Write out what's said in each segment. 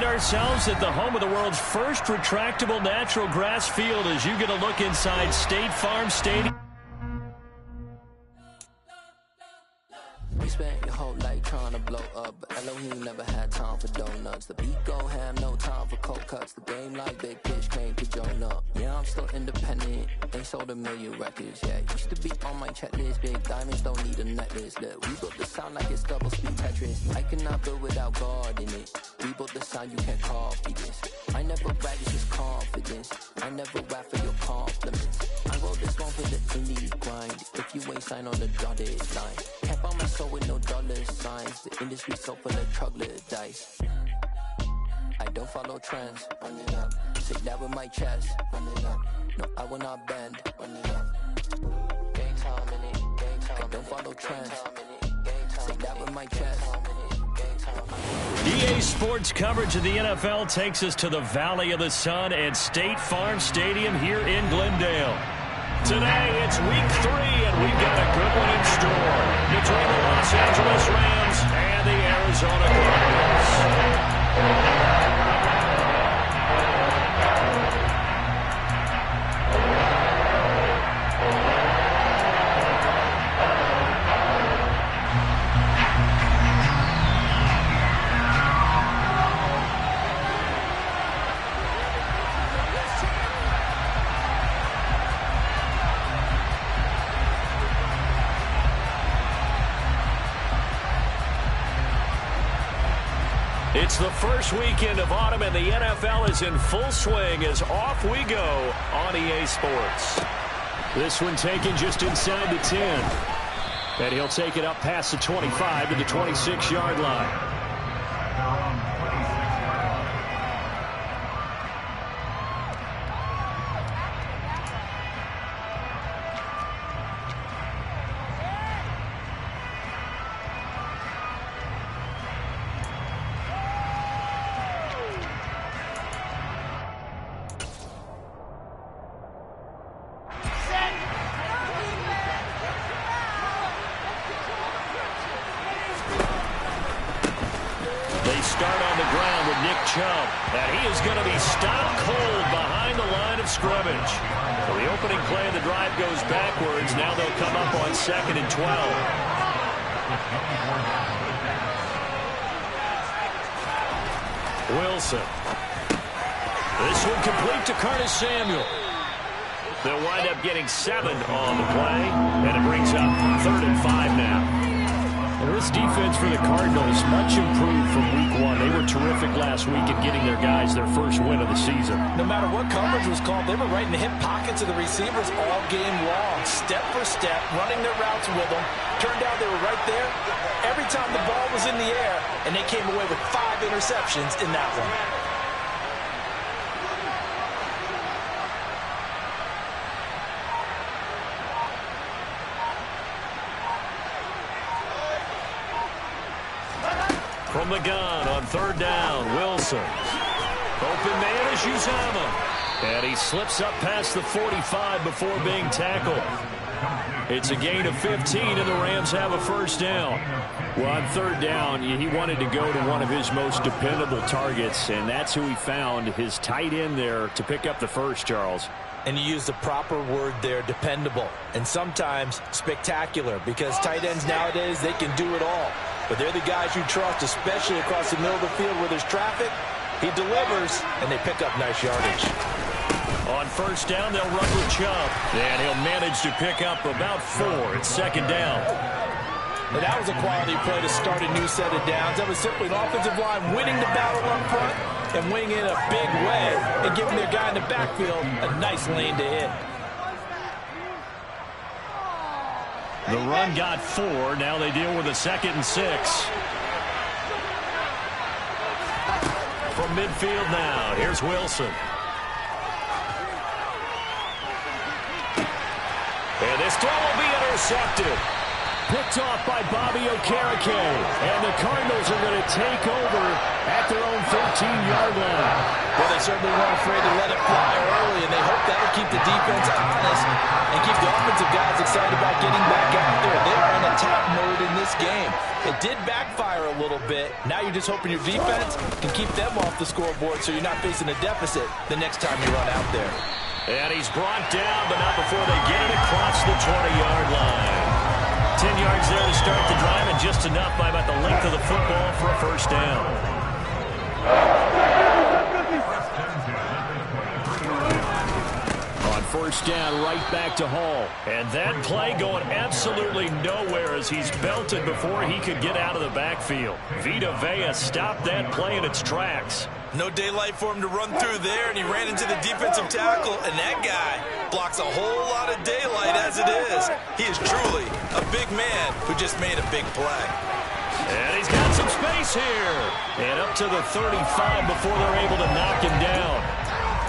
find ourselves at the home of the world's first retractable natural grass field as you get a look inside State Farm Stadium. We spent your whole life trying to blow up, but Elohim never had time for donuts. The beat go ham, no time for cold cuts. The game like big pitch came to join up. Yeah, I'm still independent, ain't sold a million records. Yeah, used to be on my checklist. Big diamonds don't need a necklace. Look, we built the sound like it's double speed Tetris. I cannot build without God in it. We built the sound, you can't copy this. I never brag, it's just confidence. I never rap for your compliments. I wrote this one for the indie grind. If you ain't signed on the dotted line, can't buy my soul with no dollar signs. The industry so full of troglodytes. I don't follow trends. Run it up. Say that with my chest. Run it up. No, I will not bend. Run it up. Gang time in it. Gang time. I don't follow trends. Say that with my chest. EA Sports coverage of the NFL takes us to the Valley of the Sun at State Farm Stadium here in Glendale. Today, it's week 3, and we've got a good one in store between the Los Angeles Rams and the Arizona Cardinals. It's the first weekend of autumn, and the NFL is in full swing as off we go on EA Sports. This one taken just inside the 10. And he'll take it up past the 25 to the 26-yard line. And he is going to be stopped cold behind the line of scrimmage. So the opening play of the drive goes backwards. Now they'll come up on 2nd and 12. Wilson. This one complete to Curtis Samuel. They'll wind up getting 7 on the play, and it brings up 3rd and 5 now. And this defense for the Cardinals, much improved from week 1. They were terrific last week in getting their guys their first win of the season. No matter what coverage was called, they were right in the hip pockets of the receivers all game long. Step for step, running their routes with them. Turned out they were right there every time the ball was in the air, and they came away with 5 interceptions in that one. From the gun on 3rd down, Wilson. Open man is Uzomah. And he slips up past the 45 before being tackled. It's a gain of 15, and the Rams have a first down. Well, on 3rd down, he wanted to go to one of his most dependable targets, and that's who he found, his tight end there, to pick up the first, Charles. And you use the proper word there, dependable. And sometimes spectacular, because tight ends nowadays, they can do it all. But they're the guys you trust, especially across the middle of the field where there's traffic. He delivers, and they pick up nice yardage. On 1st down, they'll run with Chubb. And he'll manage to pick up about 4 at 2nd down. And that was a quality play to start a new set of downs. That was simply an offensive line winning the battle up front and winning in a big way and giving their guy in the backfield a nice lane to hit. The run got 4. Now they deal with a 2nd and 6. From midfield now, here's Wilson. And this throw will be intercepted. Picked off by Bobby Okereke. And the Cardinals are going to take over at their own 13-yard line. Well, they certainly weren't afraid to let it fly early, and they hope that'll keep the defense honest and keep the offensive guys excited about getting back out there. They are in attack mode in this game. It did backfire a little bit. Now you're just hoping your defense can keep them off the scoreboard so you're not facing a deficit the next time you run out there. And he's brought down, but not before they get it across the 20-yard line. 10 yards there to start the drive, and just enough by about the length of the football for a first down. On first down, right back to Hall. And that play going absolutely nowhere as he's belted before he could get out of the backfield. Vita Vea stopped that play in its tracks. No daylight for him to run through there, and he ran into the defensive tackle, and that guy blocks a whole lot of daylight as it is. He is truly a big man who just made a big play. And he's got some space here. And up to the 35 before they're able to knock him down.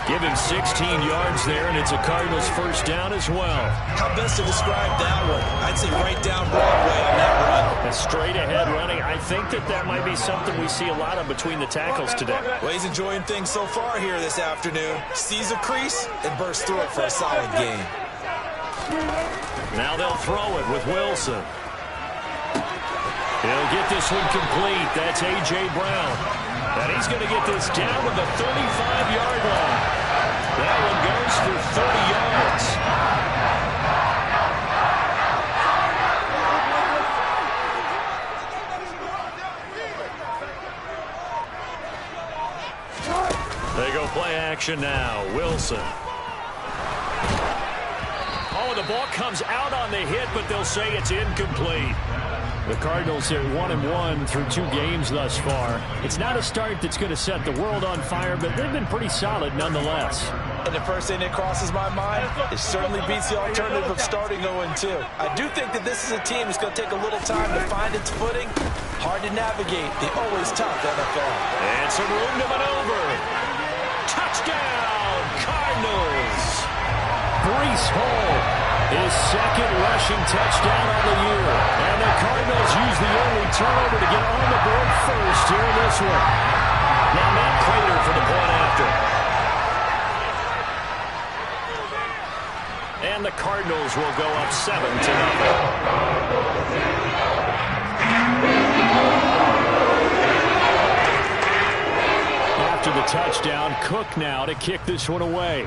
Give him 16 yards there, and it's a Cardinals first down as well. How best to describe that one? I'd say right down Broadway on that run. A straight-ahead running. I think that might be something we see a lot of between the tackles today. Well, he's enjoying things so far here this afternoon. Sees a crease and bursts through it for a solid gain. Now they'll throw it with Wilson. He'll get this one complete. That's A.J. Brown. And he's going to get this down to the 35-yard line. That one goes for 30 yards. They go play action now. Wilson. Oh, the ball comes out on the hit, but they'll say it's incomplete. The Cardinals are 1-1 through 2 games thus far. It's not a start that's going to set the world on fire, but they've been pretty solid nonetheless. And the first thing that crosses my mind, it certainly beats the alternative of starting 0-2. I do think that this is a team that's going to take a little time to find its footing. Hard to navigate the always tough NFL. And some room to maneuver. Touchdown, Cardinals! Breece Hall. His second rushing touchdown on the year. And the Cardinals use the only turnover to get on the board first here in this one. Now Matt Prater for the point after. And the Cardinals will go up 7-0. After the touchdown, Cook now to kick this one away.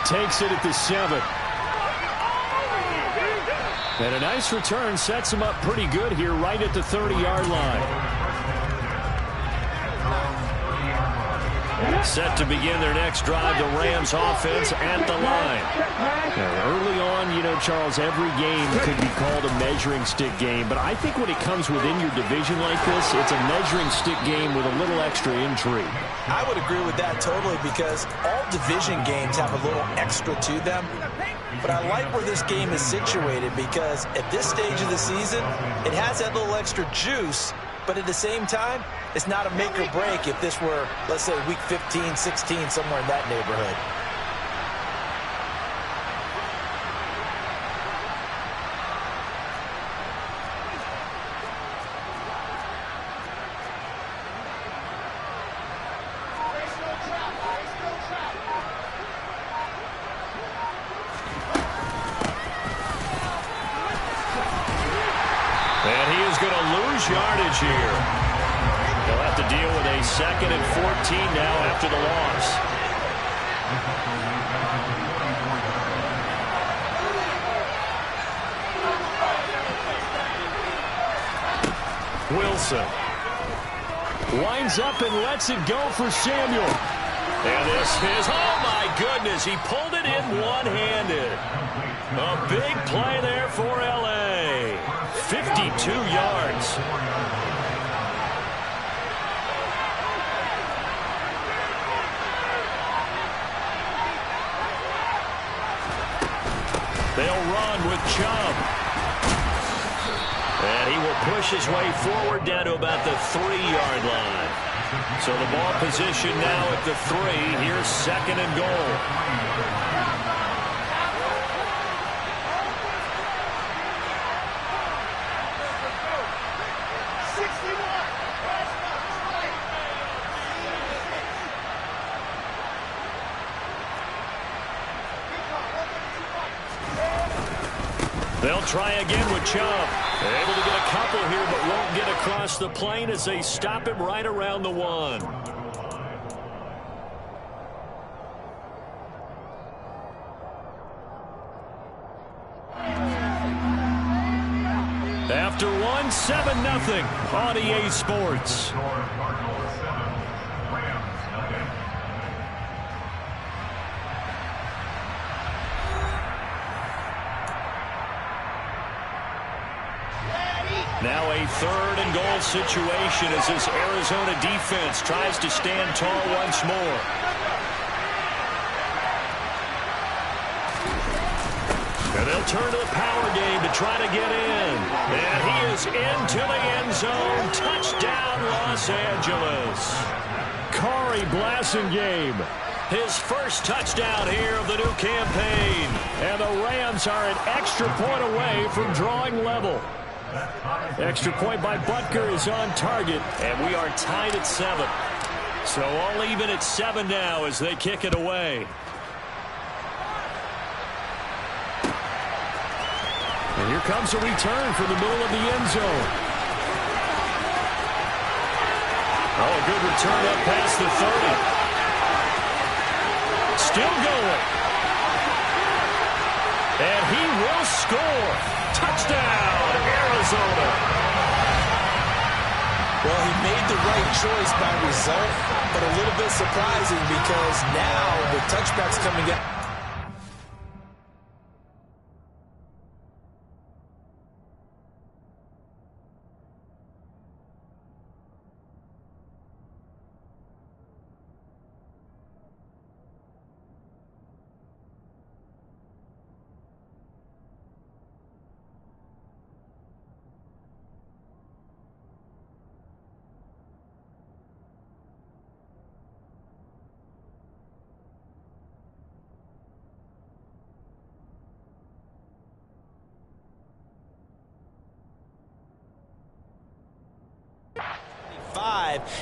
Takes it at the 7. And a nice return sets him up pretty good here right at the 30-yard line. Set to begin their next drive, the Rams offense at the line. Now, early on, you know, Charles, every game could be called a measuring stick game, but I think when it comes within your division like this, it's a measuring stick game with a little extra intrigue. I would agree with that totally because all division games have a little extra to them. But I like where this game is situated because at this stage of the season, it has that little extra juice. But at the same time, it's not a make or break if this were, let's say, week 15, 16, somewhere in that neighborhood. And he is going to lose yardage here. They'll have to deal with a 2nd and 14 now after the loss. Wilson winds up and lets it go for Samuel. And this is, oh my goodness, he pulled it in one-handed. A big play there for L.A. 52 yards. They'll run with Chubb. And he will push his way forward down to about the 3-yard line. So the ball position now at the 3. Here's 2nd and goal. They'll try again with Chubb. Able to get a couple here, but won't get across the plane as they stop him right around the 1. After 1, 7-0 on EA Sports. Now a 3rd and goal situation as this Arizona defense tries to stand tall once more. And they'll turn to the power game to try to get in. And he is into the end zone. Touchdown, Los Angeles. Corey Blasingame, his first touchdown here of the new campaign. And the Rams are an extra point away from drawing level. Extra point by Butker is on target, and we are tied at 7. So all even at 7 now as they kick it away. And here comes a return from the middle of the end zone. Oh, a good return up past the 30. Still going. And he will score. Touchdown, Arizona. Well, he made the right choice by result, but a little bit surprising because now the touchback's coming out.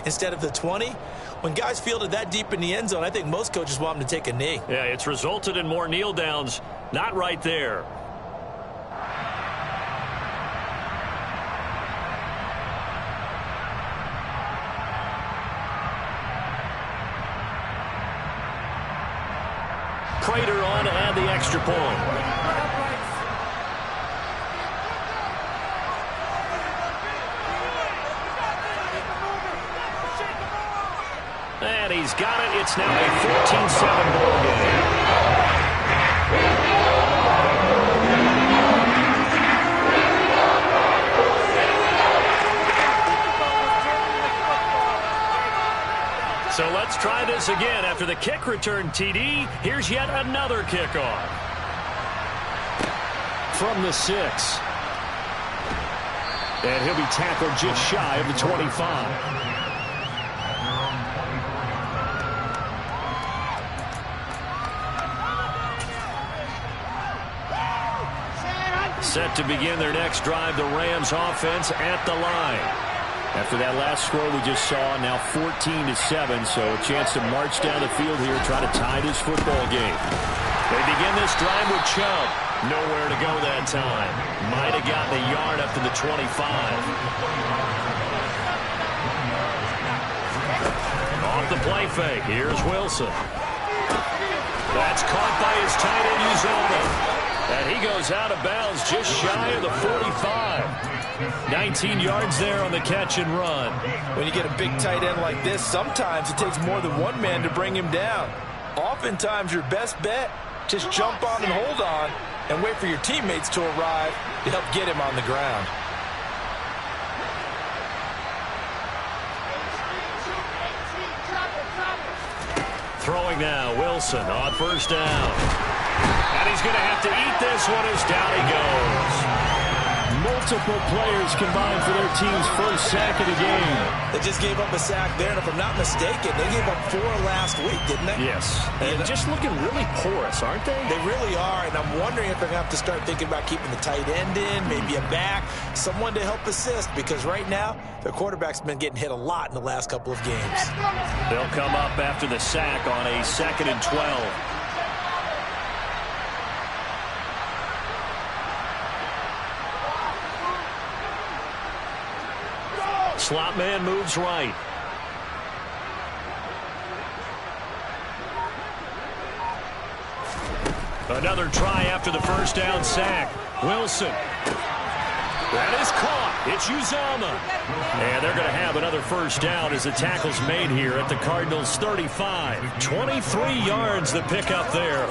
Instead of the 20. When guys fielded that deep in the end zone, I think most coaches want them to take a knee. Yeah, it's resulted in more kneel downs. Not right there. Prater on to add the extra point. And he's got it. It's now a 14-7 ball game. So let's try this again. After the kick return TD, here's yet another kickoff. From the 6. And he'll be tackled just shy of the 25. Set to begin their next drive, the Rams offense at the line. After that last score we just saw, now 14-7, so a chance to march down the field here, try to tie this football game. They begin this drive with Chubb. Nowhere to go that time. Might have gotten a yard up to the 25. Off the play fake, here's Wilson. That's caught by his tight end, Uzoma. And he goes out of bounds just shy of the 45. 19 yards there on the catch and run. When you get a big tight end like this, sometimes it takes more than one man to bring him down. Oftentimes your best bet, just jump on and hold on and wait for your teammates to arrive to help get him on the ground. Throwing now, Wilson on first down. And he's going to have to eat this one as down he goes. Multiple players combined for their team's first sack of the game. They just gave up a sack there, and if I'm not mistaken, they gave up 4 last week, didn't they? Yes. And just looking really porous, aren't they? They really are, and I'm wondering if they're going to have to start thinking about keeping the tight end in, maybe a back, someone to help assist, because right now, their quarterback's been getting hit a lot in the last couple of games. They'll come up after the sack on a 2nd and 12. Slot man moves right. Another try after the first down sack. Wilson. That is caught. It's Uzama. And they're going to have another first down as the tackle's made here at the Cardinals' 35. 23 yards the pickup there.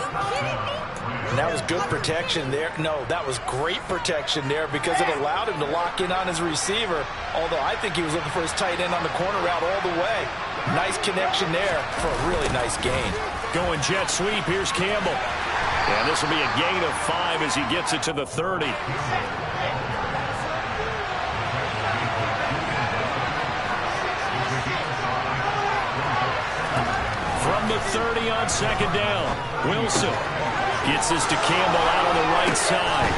And that was good protection there. No, that was great protection there because it allowed him to lock in on his receiver, although I think he was looking for his tight end on the corner route all the way. Nice connection there for a really nice gain. Going jet sweep. Here's Campbell. And this will be a gain of 5 as he gets it to the 30. From the 30 on second down, Wilson gets this to Campbell out on the right side.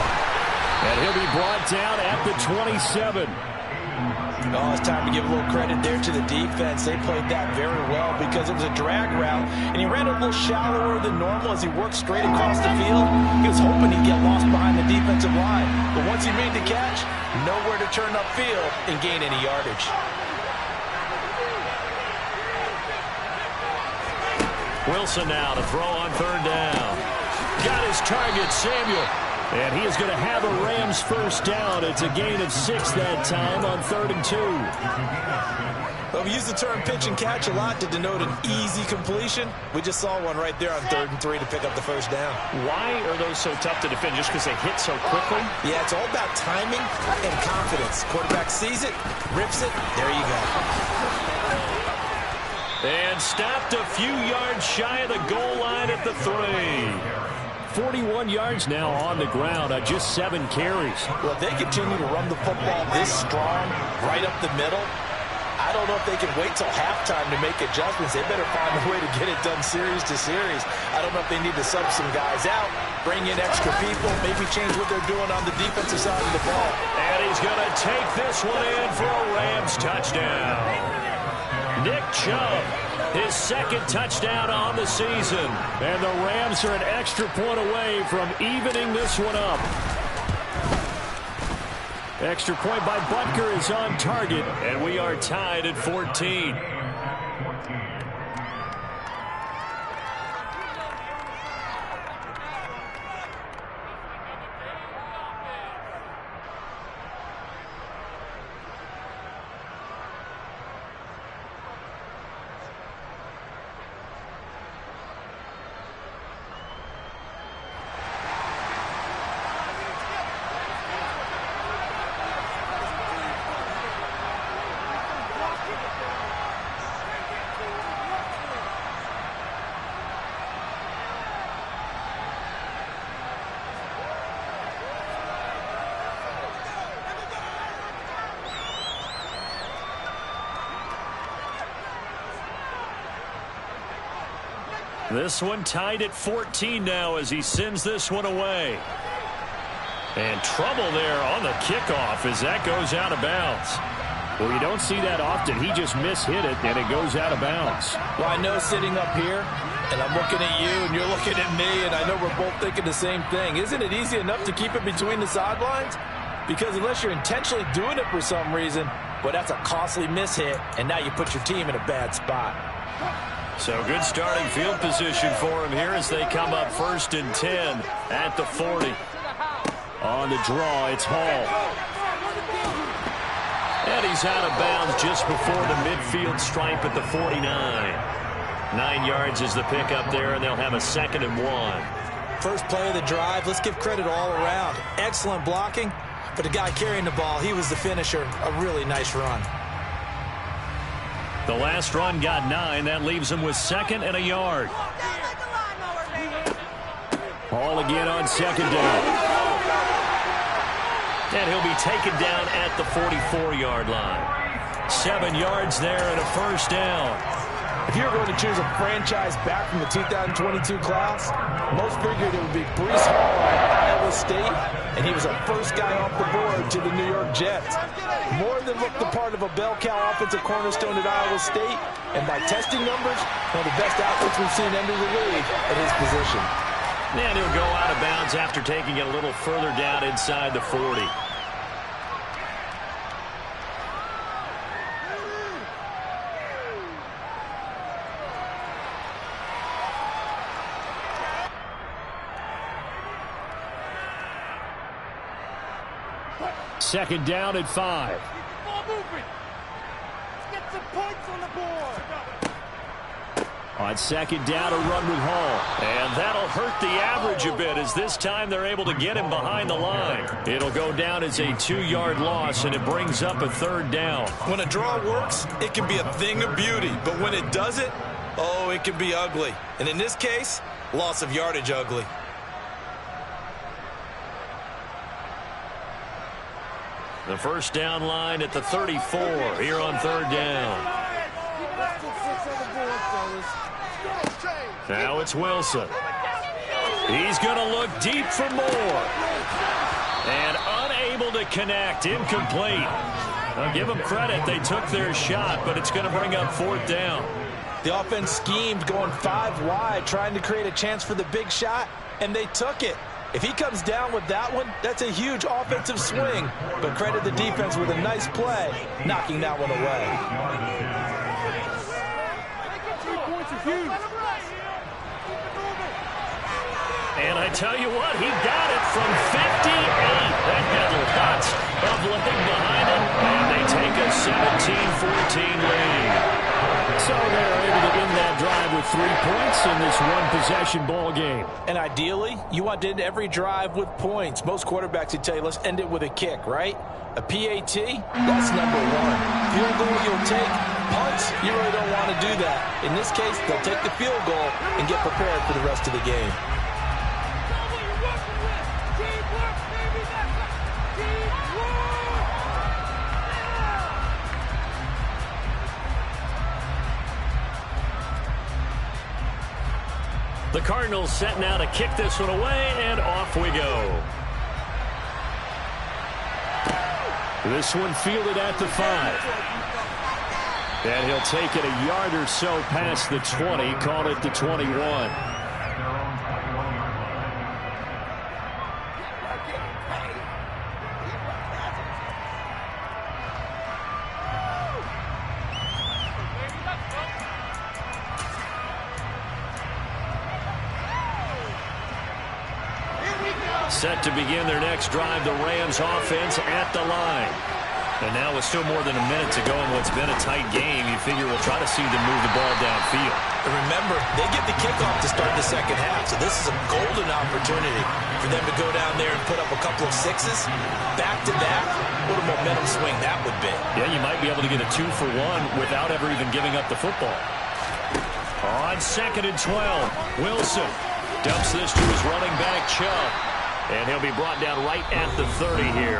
And he'll be brought down at the 27. Oh, it's time to give a little credit there to the defense. They played that very well because it was a drag route, and he ran a little shallower than normal as he worked straight across the field. He was hoping he'd get lost behind the defensive line, but once he made the catch, nowhere to turn upfield and gain any yardage. Wilson now to throw on third down. Got his target, Samuel. And he is going to have a Rams first down. It's a gain of 6 that time on 3rd and 2. Well, we use the term pitch and catch a lot to denote an easy completion. We just saw one right there on 3rd and 3 to pick up the first down. Why are those so tough to defend? Just because they hit so quickly? Yeah, it's all about timing and confidence. Quarterback sees it, rips it, there you go. And stopped a few yards shy of the goal line at the 3. 41 yards now on the ground on just 7 carries. Well, if they continue to run the football this strong, right up the middle, I don't know if they can wait till halftime to make adjustments. They better find a way to get it done series to series. I don't know if they need to sub some guys out, bring in extra people, maybe change what they're doing on the defensive side of the ball. And he's going to take this one in for a Rams touchdown. Nick Chubb, his 2nd touchdown on the season. And the Rams are an extra point away from evening this one up. Extra point by Butker is on target, and we are tied at 14. This one tied at 14 now as he sends this one away. And trouble there on the kickoff as that goes out of bounds. Well, you don't see that often. He just mishit it, and it goes out of bounds. Well, I know sitting up here, and I'm looking at you, and you're looking at me, and I know we're both thinking the same thing. Isn't it easy enough to keep it between the sidelines? Because unless you're intentionally doing it for some reason, well, that's a costly mishit, and now you put your team in a bad spot. So good starting field position for him here as they come up 1st and 10 at the 40. On the draw, it's Hall. And he's out of bounds just before the midfield stripe at the 49. 9 yards is the pickup there, and they'll have a 2nd and 1. First play of the drive, let's give credit all around. Excellent blocking, but the guy carrying the ball, he was the finisher. A really nice run. The last run got 9. That leaves him with 2nd and a yard. Hall again on 2nd down. And he'll be taken down at the 44-yard line. 7 yards there and a first down. If you were going to choose a franchise back from the 2022 class, most figured it would be Breece Hall at Iowa State, and he was the first guy off the board to the New York Jets. More than looked the part of a bell cow offensive cornerstone at Iowa State, and by testing numbers, one of the best outfits we've seen enter the league at his position. And he'll go out of bounds after taking it a little further down inside the 40. Second down at 5. Ball movement. Let's get some points on the board. On second down, a run with Hall. And that'll hurt the average a bit, as this time they're able to get him behind the line. It'll go down as a 2-yard loss, and it brings up a third down. When a draw works, it can be a thing of beauty. But when it doesn't, oh, it can be ugly. And in this case, loss of yardage ugly. The first down line at the 34 here on third down. Now it's Wilson. He's going to look deep for more. And unable to connect. Incomplete. I'll give them credit. They took their shot, but it's going to bring up fourth down. The offense schemed going 5 wide, trying to create a chance for the big shot, and they took it. If he comes down with that one, that's a huge offensive swing. But credit the defense with a nice play, knocking that one away. 3 points are huge. And I tell you what, he got it from 58. That had lots of leg behind it. And they take a 17-14 lead. So they're able to end that drive with 3 points in this one-possession ball game. And ideally, you want to end every drive with points. Most quarterbacks would tell you, let's end it with a kick, right? A PAT, that's number 1. Field goal you'll take. Punts, you really don't want to do that. In this case, they'll take the field goal and get prepared for the rest of the game. The Cardinals set now to kick this one away, and off we go. This one fielded at the 5. And he'll take it a yard or so past the 20, call it the 21. Set to begin their next drive, the Rams offense at the line. And now with still more than a minute to go in what's been a tight game, you figure we'll try to see them move the ball downfield. And remember, they get the kickoff to start the second half, so this is a golden opportunity for them to go down there and put up a couple of 6s. Back to that, what a momentum swing that would be. Yeah, you might be able to get a 2-for-1 without ever even giving up the football. On second and 12, Wilson dumps this to his running back, Chubb. And he'll be brought down right at the 30 here.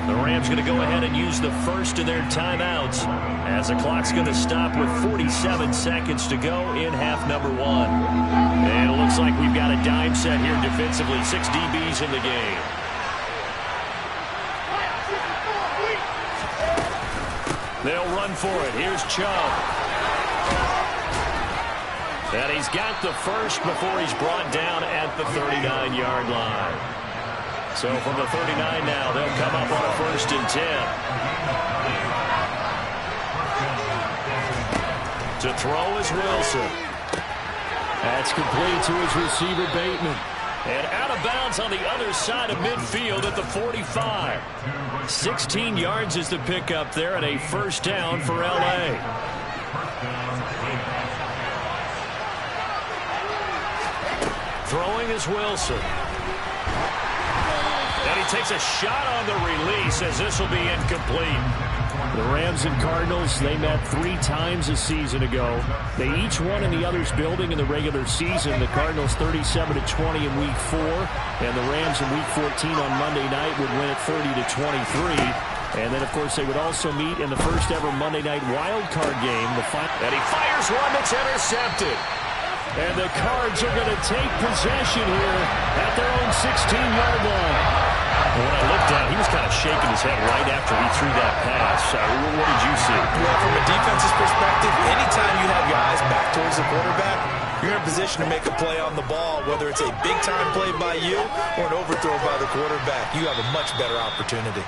The Rams going to go ahead and use the first of their timeouts as the clock's going to stop with 47 seconds to go in half number 1. And it looks like we've got a dime set here defensively. 6 DBs in the game. They'll run for it. Here's Chubb. And he's got the first before he's brought down at the 39-yard line. So from the 39 now, they'll come up on a 1st and 10. To throw is Wilson. That's complete to his receiver, Bateman. And out of bounds on the other side of midfield at the 45. 16 yards is the pickup there and a first down for L.A. Throwing is Wilson. And he takes a shot on the release as this will be incomplete. The Rams and Cardinals, they met 3 times a season ago. They each won in the other's building in the regular season. The Cardinals 37-20 in Week 4. And the Rams in Week 14 on Monday night would win it 30-23. And then, of course, they would also meet in the first ever Monday night wild card game. And he fires one that's intercepted. And the Cards are going to take possession here at their own 16-yard line. When I looked down, he was kind of shaking his head right after he threw that pass. What did you see? Well, from a defense's perspective, anytime you have your eyes back towards the quarterback, you're in a position to make a play on the ball, whether it's a big-time play by you or an overthrow by the quarterback. You have a much better opportunity.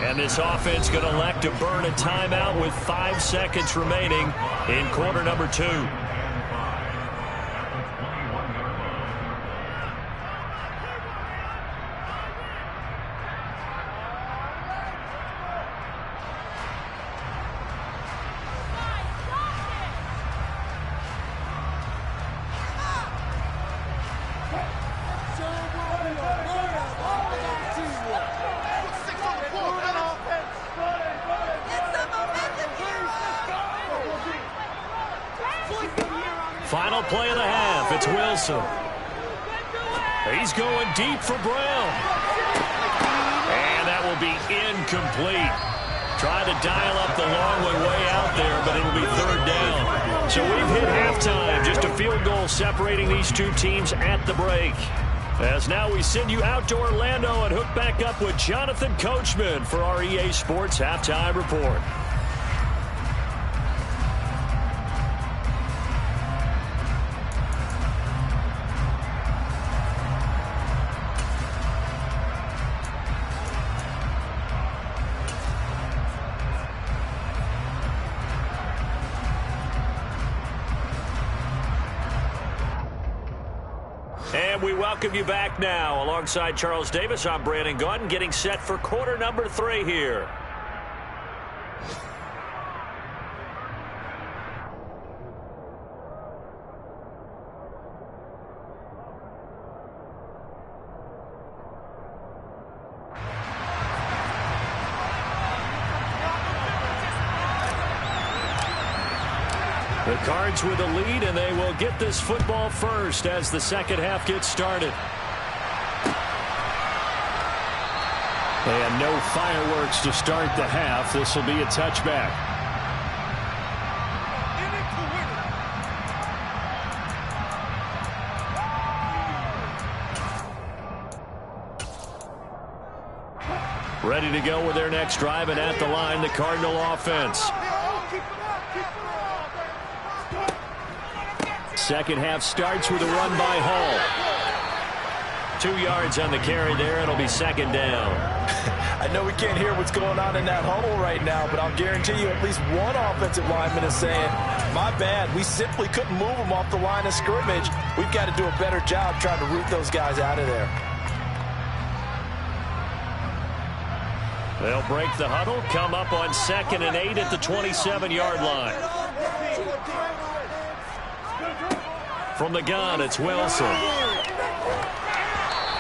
And this offense going to elect to burn a timeout with 5 seconds remaining in quarter number 2. Final play of the half. It's Wilson. He's going deep for Brown. And that will be incomplete. Trying to dial up the long one way out there, but it'll be third down. So we've hit halftime. Just a field goal separating these two teams at the break. As now we send you out to Orlando and hook back up with Jonathan Coachman for our EA Sports Halftime Report. And we welcome you back now. Alongside Charles Davis, I'm Brandon Gaudin, getting set for quarter number 3 here. The Cards with a lead, and they will get this football first as the second half gets started. And no fireworks to start the half. This will be a touchback. Ready to go with their next drive, and at the line, the Cardinal offense. Second half starts with a run by Hall. 2 yards on the carry there. It'll be second down. I know we can't hear what's going on in that huddle right now, but I'll guarantee you at least one offensive lineman is saying, my bad, we simply couldn't move them off the line of scrimmage. We've got to do a better job trying to root those guys out of there. They'll break the huddle, come up on 2nd and 8 at the 27-yard line. From the gun, it's Wilson.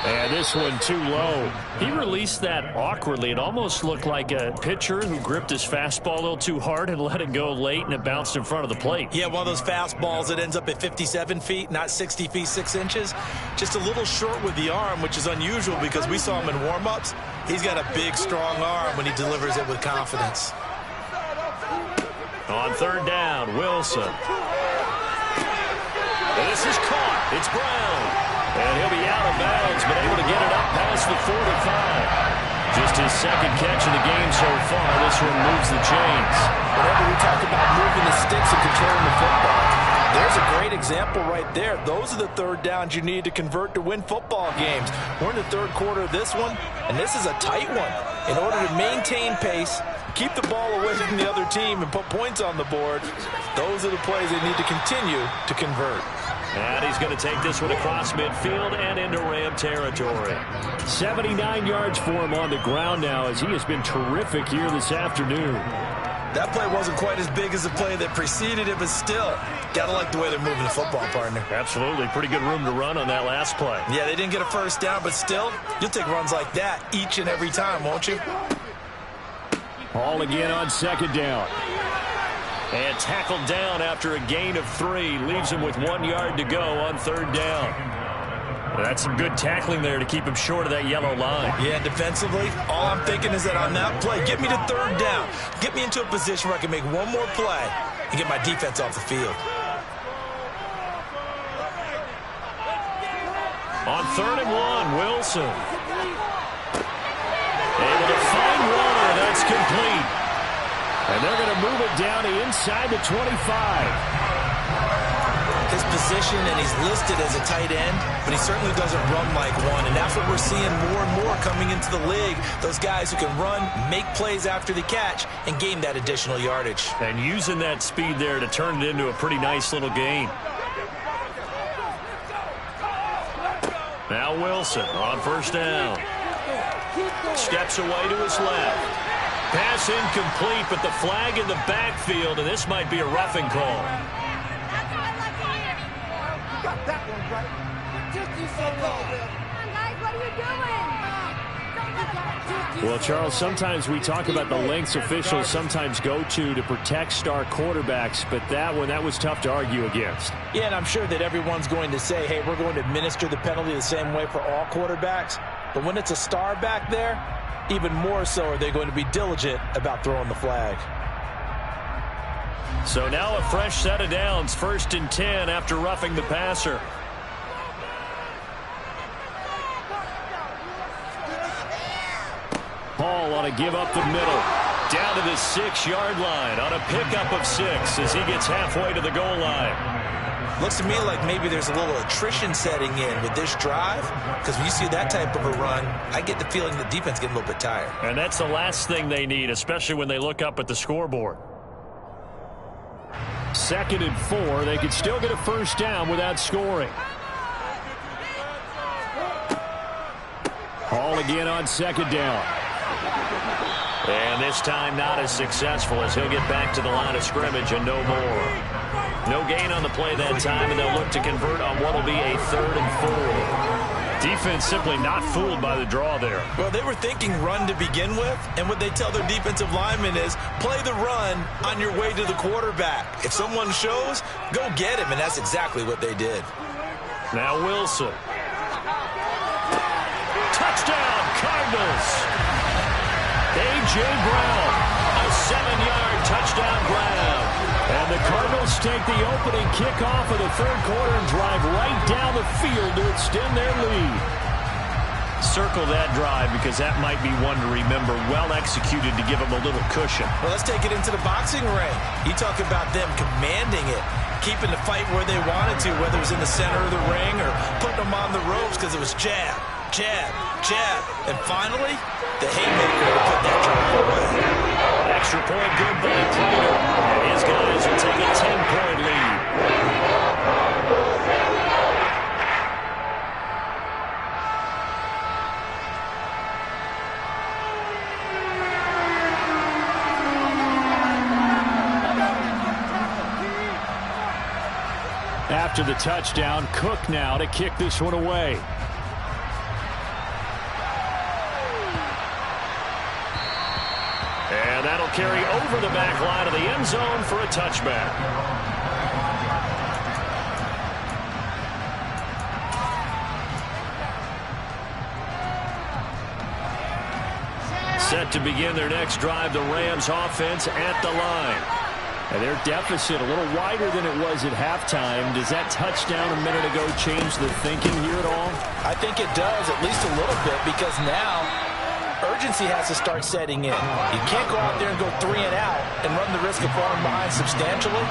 And this one too low. He released that awkwardly. It almost looked like a pitcher who gripped his fastball a little too hard and let it go late, and it bounced in front of the plate. Yeah, one of those fastballs that ends up at 57 feet, not 60 feet, 6 inches. Just a little short with the arm, which is unusual because we saw him in warm-ups. He's got a big, strong arm when he delivers it with confidence. On third down, Wilson. And this is caught. It's Brown. And he'll be out of bounds, but able to get it up past the 45. Just his second catch of the game so far. This one moves the chains. Whenever we talk about moving the sticks and controlling the football, there's a great example right there. Those are the third downs you need to convert to win football games. We're in the third quarter of this one, and this is a tight one. In order to maintain pace, keep the ball away from the other team, and put points on the board, those are the plays they need to continue to convert. And he's going to take this one across midfield and into Ram territory. 79 yards for him on the ground now, as he has been terrific here this afternoon. That play wasn't quite as big as the play that preceded it, but still, got to like the way they're moving the football, partner. Absolutely. Pretty good room to run on that last play. Yeah, they didn't get a first down, but still, you'll take runs like that each and every time, won't you? Hall again on second down. And tackled down after a gain of 3. Leaves him with 1 yard to go on third down. That's some good tackling there to keep him short of that yellow line. Yeah, defensively, all I'm thinking is that on that play, get me to third down. Get me into a position where I can make one more play and get my defense off the field. On 3rd and 1, Wilson. Able to find Warner. That's complete. And they're going to move it down to inside the 25. His position, and he's listed as a tight end, but he certainly doesn't run like one, and that's what we're seeing more and more coming into the league. Those guys who can run, make plays after the catch, and gain that additional yardage. And using that speed there to turn it into a pretty nice little gain. Now Wilson on first down. Steps away to his left. Pass incomplete, but the flag in the backfield, and this might be a roughing call. Got that one right. What took you so long? Come on, guys, what are you doing? Well, Charles, sometimes we talk about the lengths officials sometimes go to protect star quarterbacks, but that was tough to argue against. Yeah, and I'm sure that everyone's going to say, hey, we're going to administer the penalty the same way for all quarterbacks. But when it's a star back there, even more so are they going to be diligent about throwing the flag. So now a fresh set of downs, 1st and 10 after roughing the passer. Hall on a give up the middle. Down to the 6-yard line on a pickup of 6 as he gets halfway to the goal line. Looks to me like maybe there's a little attrition setting in with this drive, because when you see that type of a run, I get the feeling the defense getting a little bit tired. And that's the last thing they need, especially when they look up at the scoreboard. 2nd and 4. They could still get a first down without scoring. Hall again on 2nd down. And this time not as successful as he'll get back to the line of scrimmage and no more. No gain on the play that time, and they'll look to convert on what will be a 3rd and 4. Defense simply not fooled by the draw there. Well, they were thinking run to begin with, and what they tell their defensive linemen is play the run on your way to the quarterback. If someone shows, go get him, and that's exactly what they did. Now Wilson. Touchdown, Cardinals. A.J. Brown, a 7-yard touchdown grab. And the Cardinals take the opening kickoff of the 3rd quarter and drive right down the field to extend their lead. Circle that drive because that might be one to remember. Well executed to give them a little cushion. Well, let's take it into the boxing ring. You talk about them commanding it, keeping the fight where they wanted to, whether it was in the center of the ring or putting them on the ropes because it was jab, jab, jab. And finally, the haymaker to put that drive away. Extra point good by Prater. And his guys will take a 10-point lead. After the touchdown, Cook now to kick this one away. And that'll carry over the back line of the end zone for a touchback. Set to begin their next drive, the Rams offense at the line. And their deficit a little wider than it was at halftime. Does that touchdown a minute ago change the thinking here at all? I think it does, at least a little bit, because now urgency has to start setting in. You can't go out there and go 3 and out and run the risk of falling behind substantially,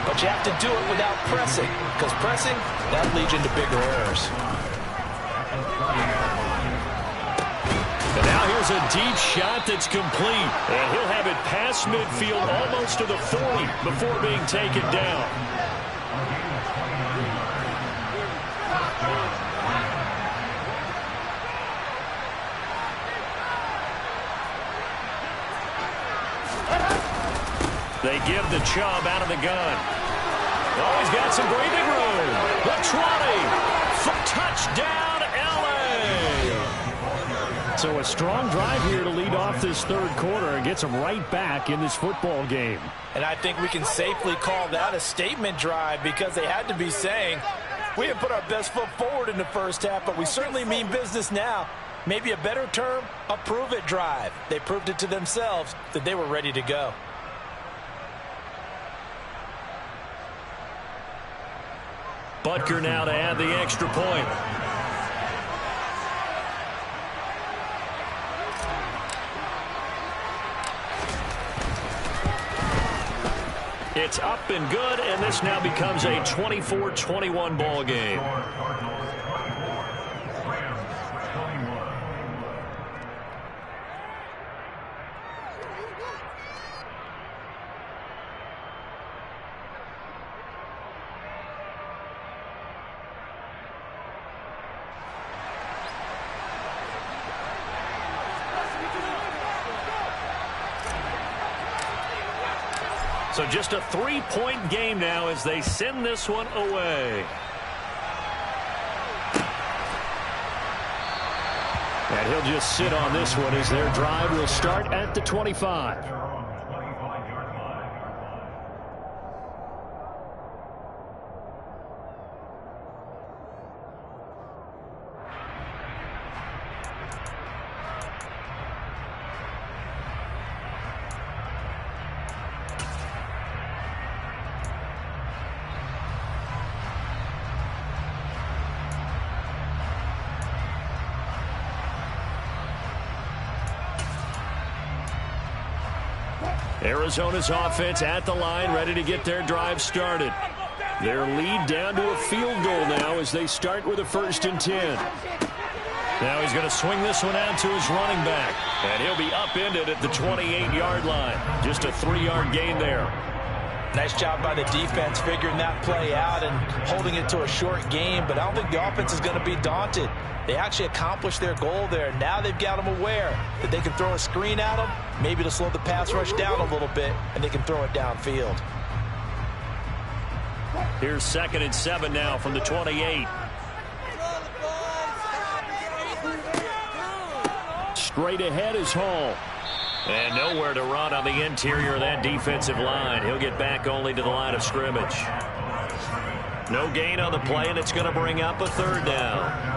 but you have to do it without pressing, because pressing, that leads into bigger errors. And now here's a deep shot that's complete. And he'll have it past midfield almost to the 40 before being taken down. They give the Chubb out of the gun. Oh, he's got some breathing room. The 20 for touchdown, L.A. So a strong drive here to lead off this 3rd quarter and gets them right back in this football game. And I think we can safely call that a statement drive because they had to be saying, we didn't put our best foot forward in the first half, but we certainly mean business now. Maybe a better term, a prove-it drive. They proved it to themselves that they were ready to go. Butker now to add the extra point. It's up and good, and this now becomes a 24-21 ball game. So just a 3-point game now as they send this one away. And he'll just sit on this one as their drive will start at the 25. Arizona's offense at the line, ready to get their drive started. Their lead down to a field goal now as they start with a 1st and 10. Now he's going to swing this one out to his running back. And he'll be upended at the 28-yard line. Just a 3-yard gain there. Nice job by the defense figuring that play out and holding it to a short game, but I don't think the offense is going to be daunted. They actually accomplished their goal there. Now they've got them aware that they can throw a screen at them, maybe to slow the pass rush down a little bit, and they can throw it downfield. Here's 2nd and 7 now from the 28. Straight ahead is Hall. And nowhere to run on the interior of that defensive line. He'll get back only to the line of scrimmage. No gain on the play, and it's going to bring up a 3rd down.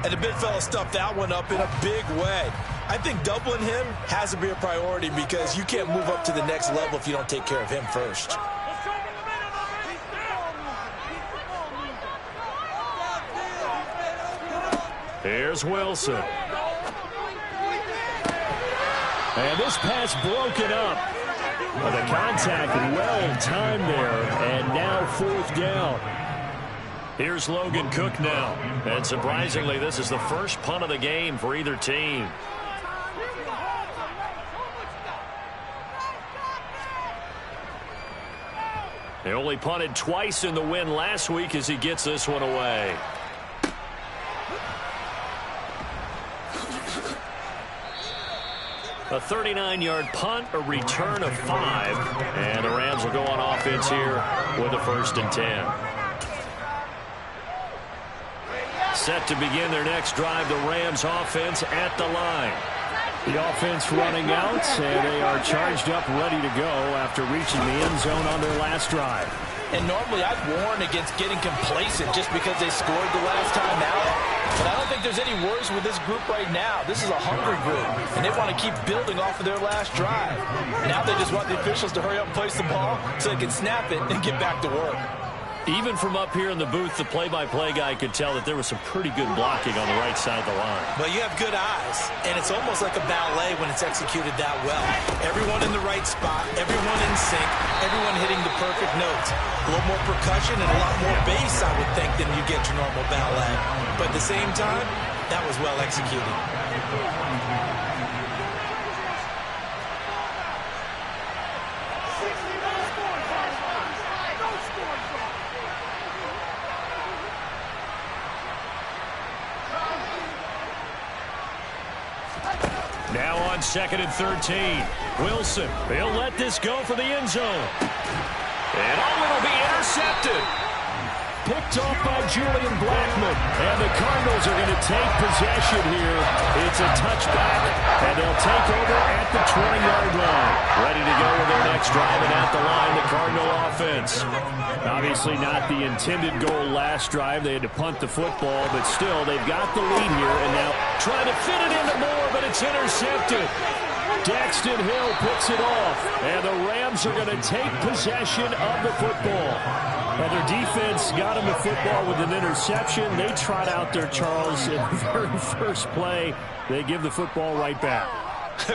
And the big fella stuffed that one up in a big way. I think doubling him has to be a priority because you can't move up to the next level if you don't take care of him first. Here's Wilson. And this pass broken up. The contact well timed there, and now 4th down. Here's Logan Cook now. And surprisingly, this is the first punt of the game for either team. They only punted twice in the win last week as he gets this one away. A 39-yard punt, a return of 5. And the Rams will go on offense here with a 1st and 10. Set to begin their next drive, the Rams offense at the line. The offense running out, and they are charged up, ready to go after reaching the end zone on their last drive. And normally I'd warn against getting complacent just because they scored the last time out. But I don't think there's any worries with this group right now. This is a hungry group, and they want to keep building off of their last drive. Now they just want the officials to hurry up and place the ball so they can snap it and get back to work. Even from up here in the booth, the play-by-play guy could tell that there was some pretty good blocking on the right side of the line. Well, you have good eyes, and it's almost like a ballet when it's executed that well. Everyone in the right spot, everyone in sync, everyone hitting the perfect notes. A little more percussion and a lot more bass, I would think, than you get your normal ballet. But at the same time, that was well executed. Now on 2nd and 13. Wilson, he'll let this go for the end zone. And it'll be intercepted. Picked off by Julian Blackmon. And the Cardinals are going to take possession here. It's a touchback, and they'll take over at the 20-yard line. Ready to go with their next drive, and at the line, the Cardinal offense. Obviously not the intended goal last drive. They had to punt the football, but still, they've got the lead here, and now trying to fit it into Moore, but it's intercepted. Daxton Hill picks it off, and the Rams are going to take possession of the football. And their defense got him the football with an interception. They trot out there, Charles, in the very first play. They give the football right back.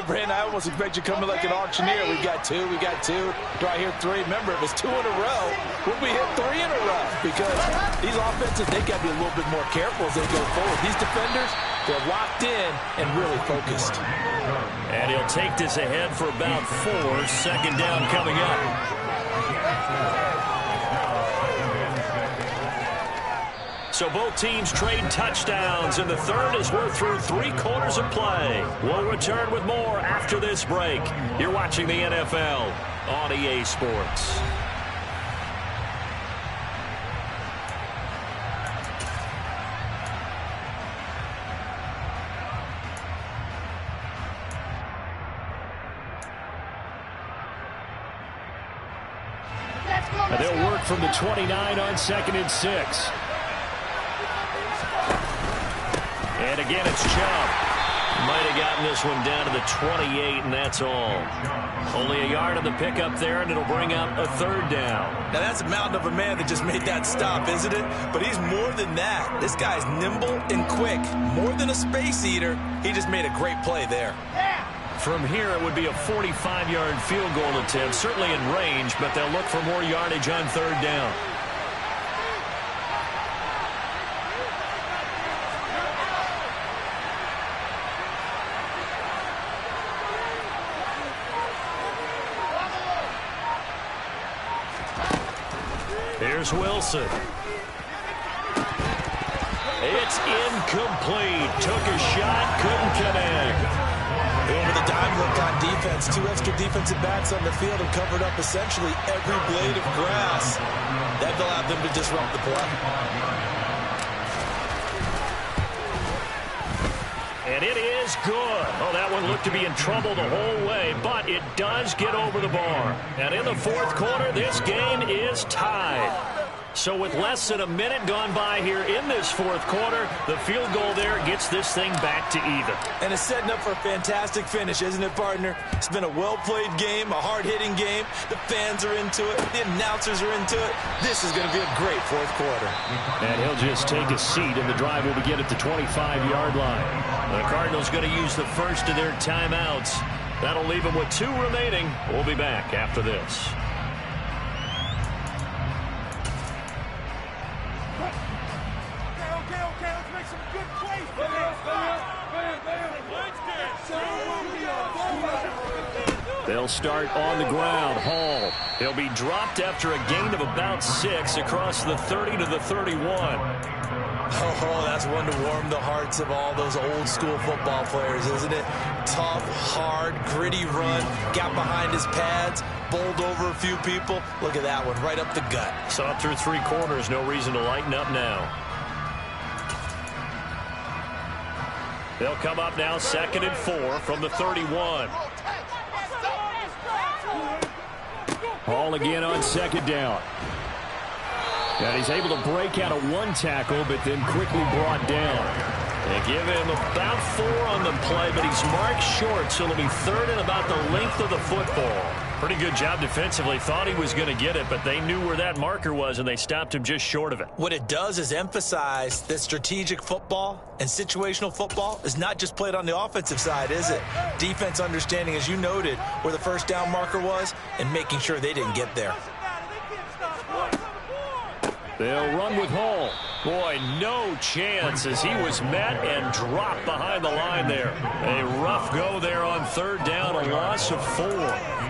Brandon, I almost expect you coming like an auctioneer. We got two. Do I hear 3? Remember, it was 2 in a row. Would we hit 3 in a row? Because these offenses, they got to be a little bit more careful as they go forward. These defenders, they're locked in and really focused. And he'll take this ahead for about 4. 2nd down coming up. So both teams trade touchdowns, and the third as we're through 3 quarters of play. We'll return with more after this break. You're watching the NFL on EA Sports. They'll work from the 29 on 2nd and 6. And again, it's Chubb. Might have gotten this one down to the 28, and that's all. Only a yard on the pickup there, and it'll bring up a 3rd down. Now, that's a mountain of a man that just made that stop, isn't it? But he's more than that. This guy's nimble and quick. More than a space eater. He just made a great play there. From here, it would be a 45-yard field goal attempt, certainly in range, but they'll look for more yardage on 3rd down. Here's Wilson. It's incomplete. Took a shot, couldn't connect. Over the dime look on defense. 2 extra defensive backs on the field and covered up essentially every blade of grass. That allowed them to disrupt the play. And it is good. Oh, that one looked to be in trouble the whole way, but it does get over the bar. And in the 4th quarter, this game is tied. So with less than a minute gone by here in this 4th quarter, the field goal there gets this thing back to even. And it's setting up for a fantastic finish, isn't it, partner? It's been a well-played game, a hard-hitting game. The fans are into it. The announcers are into it. This is going to be a great 4th quarter. And he'll just take a seat, and the drive will begin at the 25-yard line. The Cardinals going to use the first of their timeouts. That'll leave them with 2 remaining. We'll be back after this. They'll start on the ground. Hall. He'll be dropped after a gain of about 6 across the 30 to the 31. Oh, that's one to warm the hearts of all those old-school football players, isn't it? Tough, hard, gritty run. Got behind his pads, bowled over a few people. Look at that one, right up the gut. Saw it through 3 quarters. No reason to lighten up now. They'll come up now 2nd and 4 from the 31. Hall again on 2nd down. And he's able to break out of 1 tackle, but then quickly brought down. They give him about 4 on the play, but he's marked short, so it'll be 3rd and about the length of the football. Pretty good job defensively. Thought he was going to get it, but they knew where that marker was, and they stopped him just short of it. What it does is emphasize that strategic football and situational football is not just played on the offensive side, is it? Defense understanding, as you noted, where the 1st down marker was and making sure they didn't get there. They'll run with Hall. Boy, no chance as he was met and dropped behind the line there. A rough go there on 3rd down, a loss of 4.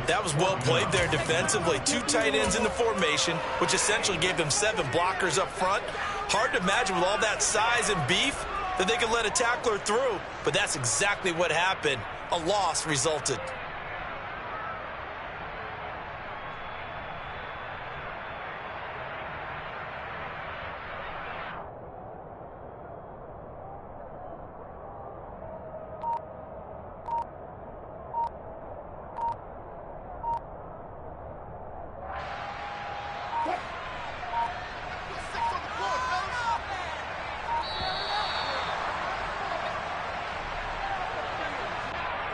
That was well played there defensively. 2 tight ends in the formation, which essentially gave them 7 blockers up front. Hard to imagine with all that size and beef that they could let a tackler through, but that's exactly what happened. A loss resulted.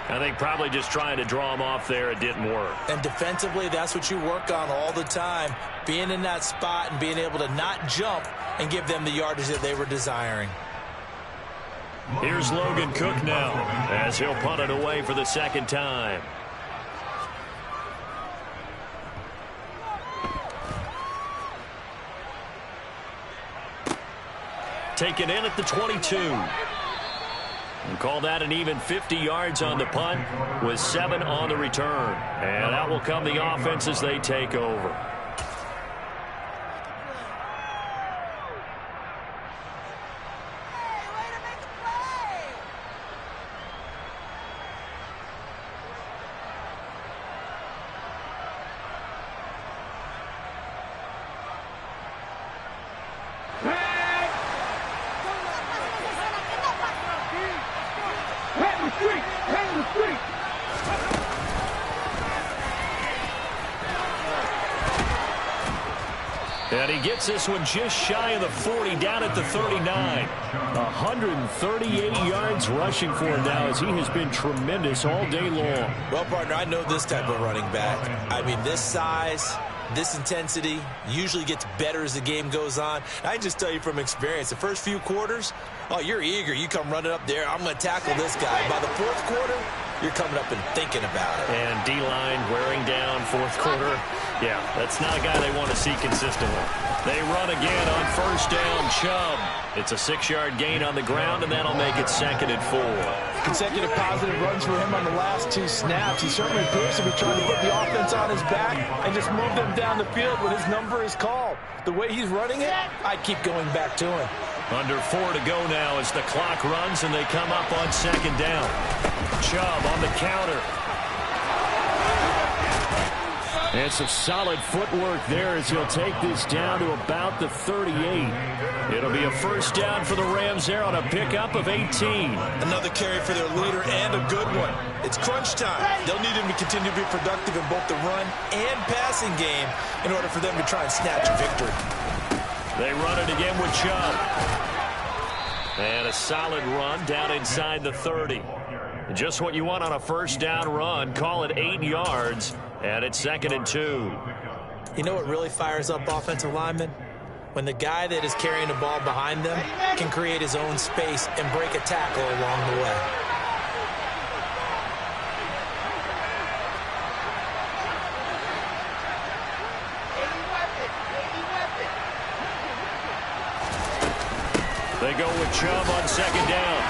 I think probably just trying to draw him off there, it didn't work. And defensively, that's what you work on all the time. Being in that spot and being able to not jump and give them the yardage that they were desiring. Here's Logan Cook now as he'll punt it away for the 2nd time. Taken in at the 22. And call that an even 50 yards on the punt with 7 on the return. And out will come the offense as they take over. And he gets this one just shy of the 40, down at the 39. 138 yards rushing for him now, as he has been tremendous all day long. Well, partner, I know this type of running back. I mean, this size, this intensity usually gets better as the game goes on. I just tell you from experience, the first few quarters, oh, you're eager. You come running up there, I'm going to tackle this guy. By the fourth quarter, you're coming up and thinking about it. And D-line wearing down fourth quarter. Yeah, that's not a guy they want to see consistently. They run again on first down. Chubb. It's a 6-yard gain on the ground, and that'll make it 2nd and 4. Consecutive positive runs for him on the last 2 snaps. He certainly appears to be trying to put the offense on his back and just move them down the field when his number is called. The way he's running it, I keep going back to him. Under 4 to go now as the clock runs, and they come up on 2nd down. Chubb on the counter. And some solid footwork there as he'll take this down to about the 38. It'll be a first down for the Rams there on a pickup of 18. Another carry for their leader, and a good one. It's crunch time. They'll need him to continue to be productive in both the run and passing game in order for them to try and snatch a victory. They run it again with Chubb. And a solid run down inside the 30. Just what you want on a first down run. Call it 8 yards. And it's 2nd and 2. You know what really fires up offensive linemen? When the guy that is carrying the ball behind them can create his own space and break a tackle along the way. They go with Chubb on 2nd down.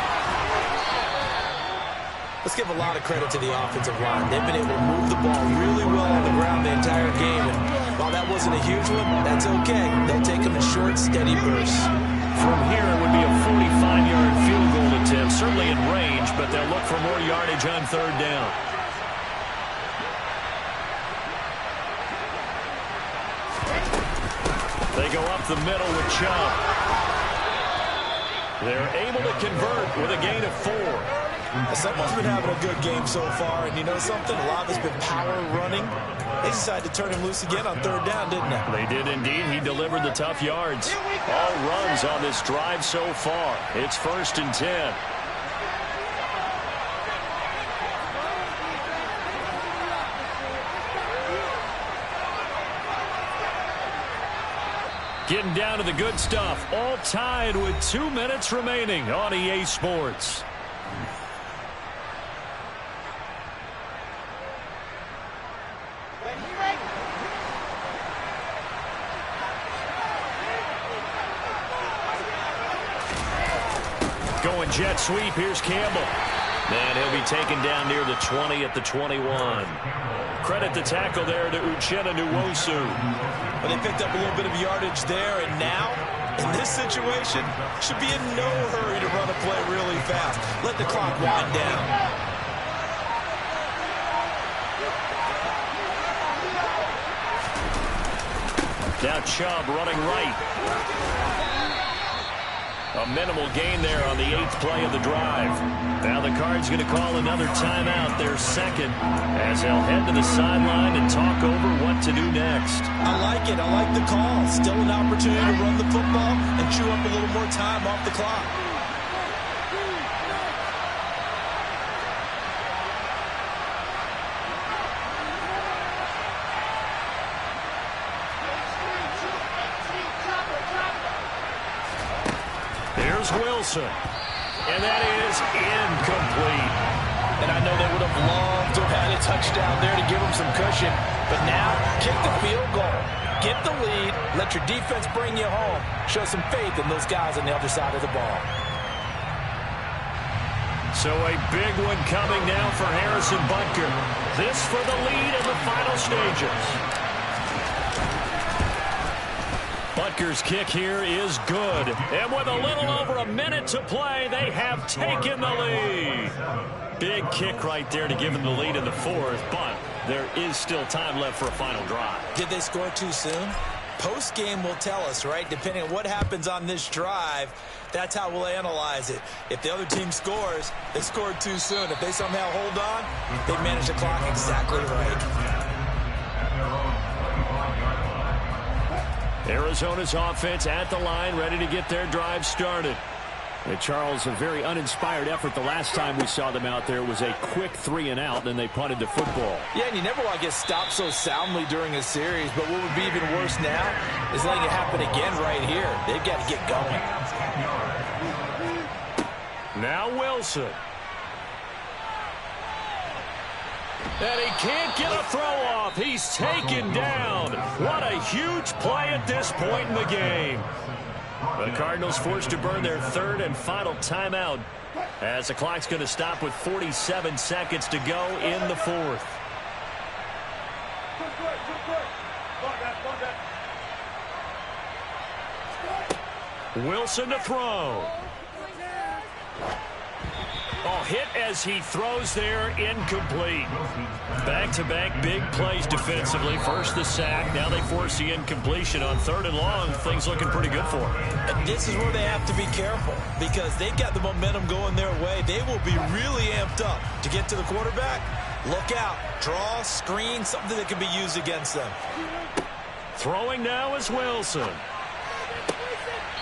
Let's give a lot of credit to the offensive line. They've been able to move the ball really well on the ground the entire game. And while that wasn't a huge one, that's okay. They'll take them in short, steady bursts. From here, it would be a 45-yard field goal attempt, certainly in range, but they'll look for more yardage on 3rd down. They go up the middle with Chubb. They're able to convert with a gain of 4. Someone's been having a good game so far, and you know something? A lot of it's been power running. They decided to turn him loose again on 3rd down, didn't they? They did indeed. He delivered the tough yards. All runs on this drive so far. It's 1st and 10. Getting down to the good stuff. All tied with 2 minutes remaining on EA Sports. Going jet sweep. Here's Campbell. And he'll be taken down near the 20 at the 21. Credit the tackle there to Uchenna Nwosu. But they picked up a little bit of yardage there, and now, in this situation, should be in no hurry to run a play really fast. Let the clock wind down. Now Chubb running right. A minimal gain there on the 8th play of the drive. Now the Cards going to call another timeout, their 2nd, as they'll head to the sideline and talk over what to do next. I like it. I like the call. Still an opportunity to run the football and chew up a little more time off the clock. Wilson, and that is incomplete. And I know they would have loved to have had a touchdown there to give them some cushion, but now kick the field goal, get the lead, let your defense bring you home, show some faith in those guys on the other side of the ball. So a big one coming now for Harrison Butker. This for the lead in the final stages. Butker's kick here is good. And with a little over a minute to play, they have taken the lead. Big kick right there to give them the lead in the 4th, but there is still time left for a final drive. Did they score too soon? Post-game will tell us, right? Depending on what happens on this drive, that's how we'll analyze it. If the other team scores, they scored too soon. If they somehow hold on, they manage the clock exactly right. Arizona's offense at the line, ready to get their drive started. And Charles, a very uninspired effort the last time we saw them out there. It was a quick 3-and-out, then they punted the football. Yeah, and you never want to get stopped so soundly during a series, but what would be even worse now is letting it happen again right here. They've got to get going. Now Wilson. And he can't get a throw off. He's taken down. What a huge play at this point in the game. The Cardinals forced to burn their third and final timeout as the clock's going to stop with 47 seconds to go in the fourth. Wilson to throw. Oh, hit as he throws there, incomplete. Back-to-back big plays defensively. First the sack, now they force the incompletion on 3rd and long. Things looking pretty good for them. And this is where they have to be careful because they've got the momentum going their way. They will be really amped up to get to the quarterback. Look out. Draw, screen, something that can be used against them. Throwing now is Wilson.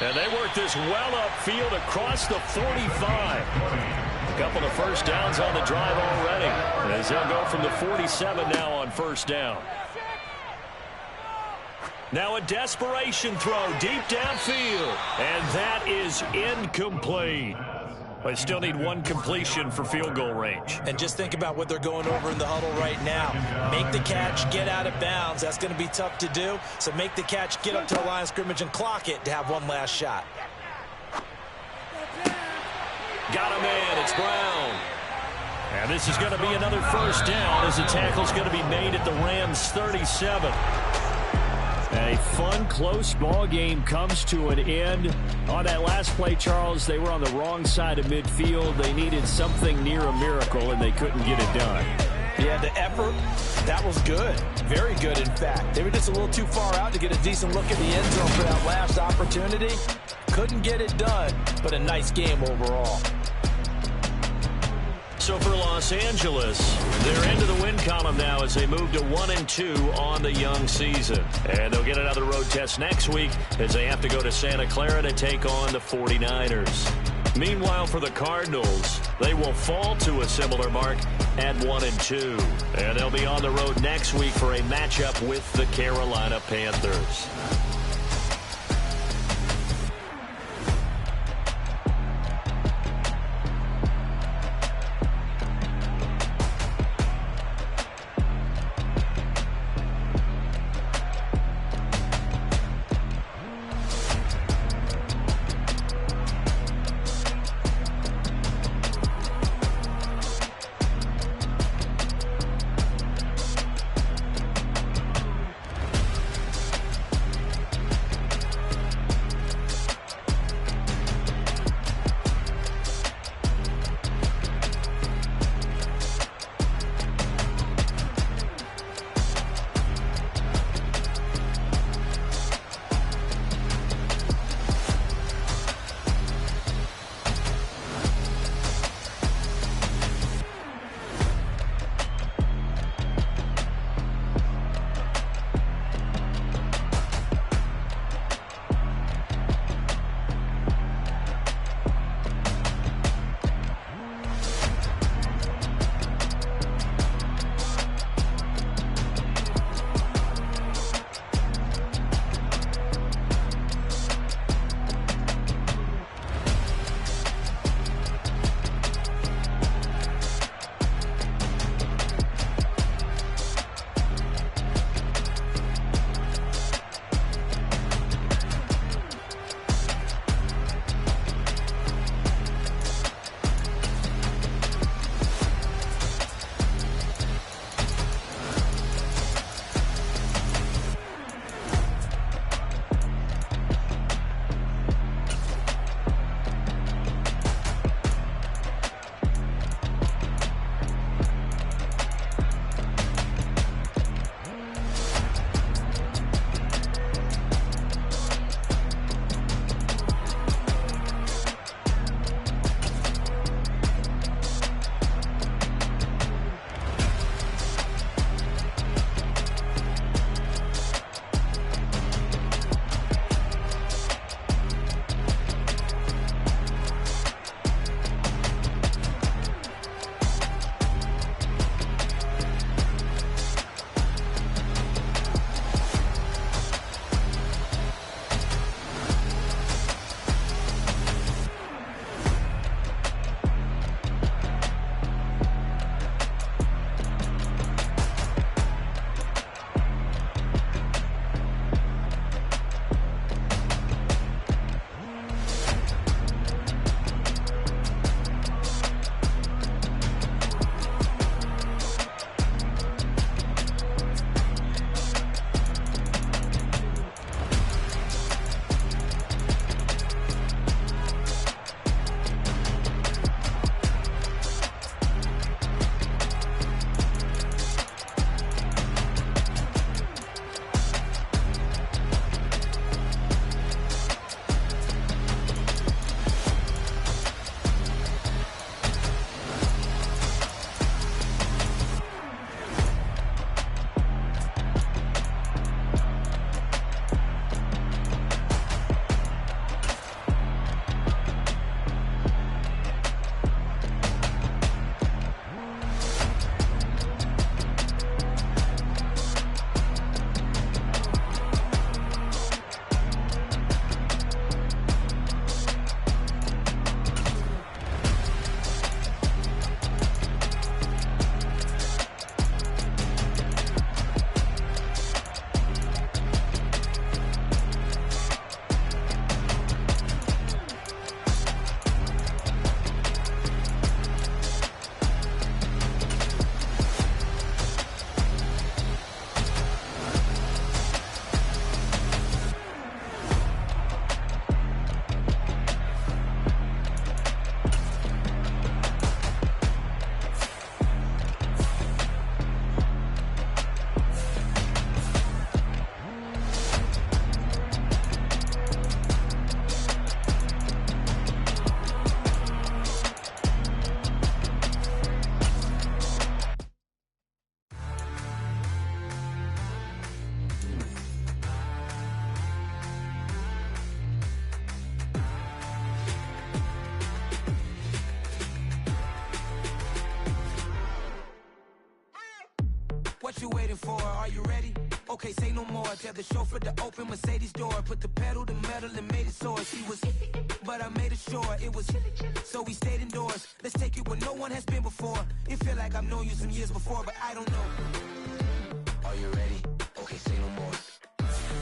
And they work this well upfield across the 45. A couple of first downs on the drive already, as they'll go from the 47 now on first down. Now a desperation throw deep downfield, and that is incomplete. They still need one completion for field goal range. And just think about what they're going over in the huddle right now. Make the catch, get out of bounds. That's going to be tough to do. So make the catch, get up to the line of scrimmage, and clock it to have one last shot. Got a man. It's Brown. And this is going to be another first down as the tackle's going to be made at the Rams' 37. A fun, close ball game comes to an end. On that last play, Charles, they were on the wrong side of midfield. They needed something near a miracle, and they couldn't get it done. Yeah, the effort, that was good. Very good, in fact. They were just a little too far out to get a decent look at the end zone for that last opportunity. Couldn't get it done, but a nice game overall. So for Los Angeles, they're into the win column now as they move to 1-2 on the young season. And they'll get another road test next week as they have to go to Santa Clara to take on the 49ers. Meanwhile, for the Cardinals, they will fall to a similar mark at 1-2. And they'll be on the road next week for a matchup with the Carolina Panthers. you waiting for? Are you ready? Okay, say no more. Tell the chauffeur to open Mercedes door. Put the pedal to metal and made it soar. She was, but I made it sure it was. So we stayed indoors. Let's take it where no one has been before. It feel like I've known you some years before, but I don't know.